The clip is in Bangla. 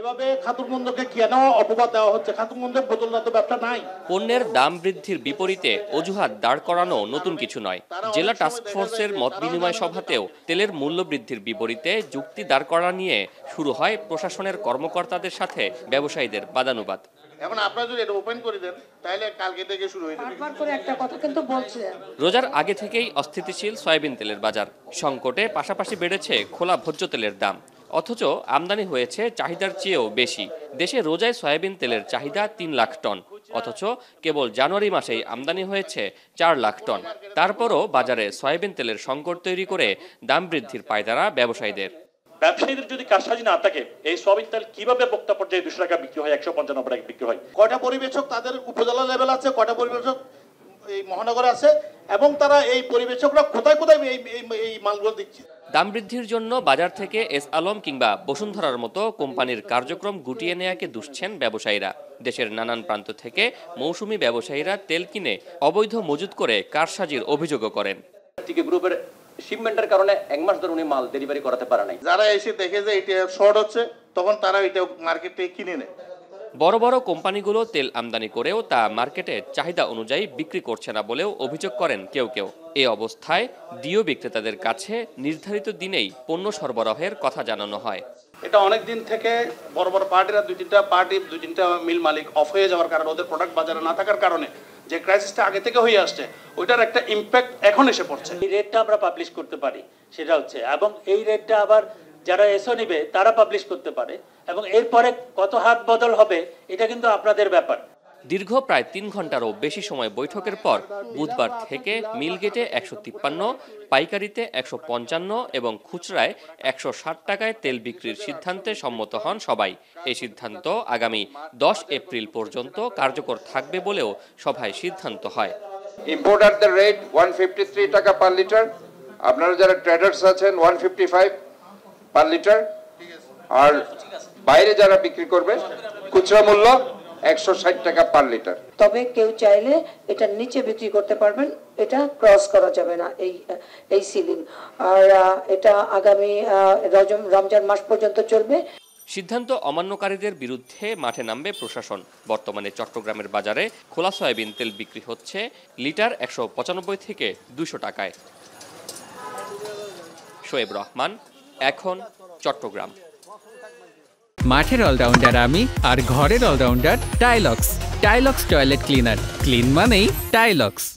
এভাবে খাতুনগঞ্জকে কেন অপবাদ দেওয়া হচ্ছে? খাতুনগঞ্জের বোতলজাত ব্যবসা নাই। পণ্যের দাম বৃদ্ধির বিপরীতে অজুহাত দাঁড় করানো নতুন কিছু নয়। জেলা টাস্কফোর্সের মত বিনিময় সভাতেও তেলের মূল্য বৃদ্ধির বিপরীতে যুক্তি দাঁড় করা নিয়ে শুরু হয় প্রশাসনের কর্মকর্তাদের সাথে ব্যবসায়ীদের বাদানুবাদ। এখন আপনারা যদি এটা ওপেন করে দেন তাহলে কালকে থেকে শুরু হয়ে যাবে। বারবার করে একটা কথা কিন্তু বলছেন। রোজার আগে থেকেই অস্থিতিশীল সয়াবিন তেলের বাজার সংকটে পাশাপাশি বেড়েছে খোলা ভোজ্য তেলের দাম, অথচ আমদানি হয়েছে চাহিদার চেয়েও বেশি। দেশে রোজায় সয়াবিন তেলের চাহিদা ৩ লাখ টন, অথচ কেবল জানুয়ারি মাসেই আমদানি হয়েছে ৪ লাখ টন। তারপরও বাজারে সয়াবিন তেলের সংকট তৈরি করে দাম বৃদ্ধির পায়তারা ব্যবসায়ীদের। ব্যবসায়ীদের যদি কারসাজি না থাকে, এই সয়াবিন তেল কিভাবে বক্তা পর্যায়ে 200 টাকা বিক্রি হয়, 155 টাকা বিক্রি হয়? কয়টা পরিবেশক তাদের উপজেলা লেভেল আছে, কয়টা পরিবেশক এই মহানগরে আছে, এবং তারা এই পরিবেশকরা কোথায় কোথায় এই মালগুলো দিচ্ছে? দাম বৃদ্ধির জন্য বাজার থেকে এস আলম কিংবা বসুন্ধরার মতো কোম্পানির কার্যক্রম গুটিয়ে নেয়াকে দুষছেন ব্যবসায়ীরা। দেশের নানান প্রান্ত থেকে মৌসুমি ব্যবসায়ীরা তেল কিনে অবৈধ মজুত করে কারসাজির অভিযোগও করেন। টিকে গ্রুপের শিপমেন্টের কারণে 1 মাস ধরে উনি মাল ডেলিভারি করাতে পারে নাই। যারা এসে দেখে যে এটা শর্ট হচ্ছে, তখন তারা এটা মার্কেট থেকে কিনে নেয়। বড় বড় কোম্পানিগুলো তেল আমদানি করেও তা মার্কেটে চাহিদা অনুযায়ী বিক্রি করছে না বলেও অভিযোগ করেন কেউ কেউ। এই অবস্থায় ডিও বিক্রেতাদের কাছে নির্ধারিত দিনেই পণ্য সরবরাহের কথা জানানো হয়। এটা অনেক দিন থেকে বড় বড় পার্টিরা দুই তিনটা মিল মালিক অফ হয়ে যাওয়ার কারণে, ওদের প্রোডাক্ট বাজারে না থাকার কারণে যে ক্রাইসিসটা আগে থেকে হয়ে আসছে, ওইটার একটা ইম্প্যাক্ট এখন এসে পড়ছে। এই রেটটা আমরা পাবলিশ করতে পারি, সেটা হচ্ছে, এবং এই রেটটা আবার যারা এসও নিবে তারা পাবলিশ করতে পারে, এবং এরপরে কত হাত বদল হবে এটা কিন্তু আপনাদের ব্যাপার। দীর্ঘ প্রায় 3 ঘন্টারও বেশি সময় বৈঠকের পর বুধবার থেকে মিলগেটে 153, পাইকারিতে 155 এবং খুচরায় 160 টাকায় তেল বিক্রির সিদ্ধান্তে সম্মত হন সবাই। এই সিদ্ধান্ত আগামী 10 এপ্রিল পর্যন্ত কার্যকর থাকবে বলেও সভায় সিদ্ধান্ত হয়। ইম্পোর্টারদের রেট 153 টাকা পার লিটার, আপনারা যারা ট্রেডার্স আছেন 155 পার লিটার, আর বাইরে যারা বিক্রি করবে খুচরা মূল্য 160 টাকা পার লিটার। তবে কেউ চাইলে এটা নিচে বিক্রি করতে পারবেন, এটা ক্রস করা যাবে না এই সিলিং। আর এটা আগামী রমজান মাস পর্যন্ত চলবে। সিদ্ধান্ত অমান্যকারীদের বিরুদ্ধে মাঠে নামবে প্রশাসন। বর্তমানে চট্টগ্রামের বাজারে খোলা সয়াবিন তেল বিক্রি হচ্ছে লিটার 195 থেকে 200 টাকায়। শোয়েব রহমান, এখন, চট্টগ্রাম। মাঠের অলরাউন্ডার আমি, আর ঘরের allrounder Taylox. Taylox toilet cleaner, clean মানেই টাইলক্স।